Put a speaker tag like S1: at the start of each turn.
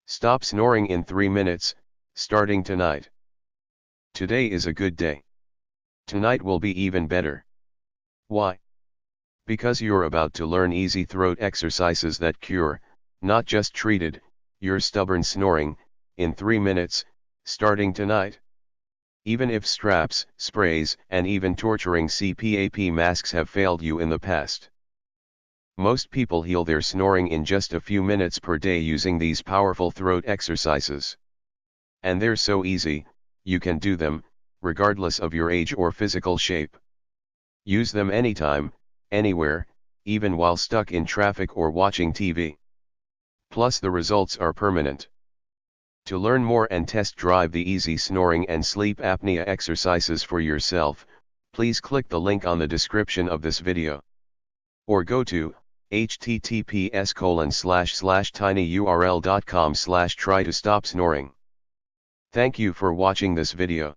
S1: Stop snoring in 3 minutes, starting tonight. Today is a good day. Tonight will be even better. Why? Because you're about to learn easy throat exercises that cure, not just treated, your stubborn snoring, in 3 minutes, starting tonight. Even if straps, sprays, and even torturing CPAP masks have failed you in the past. Most people heal their snoring in just a few minutes per day using these powerful throat exercises. And they're so easy, you can do them, regardless of your age or physical shape. Use them anytime, anywhere, even while stuck in traffic or watching TV. Plus the results are permanent. To learn more and test drive the easy snoring and sleep apnea exercises for yourself, please click the link on the description of this video. Or go to https://tinyurl.com/try to stop snoring. Thank you for watching this video.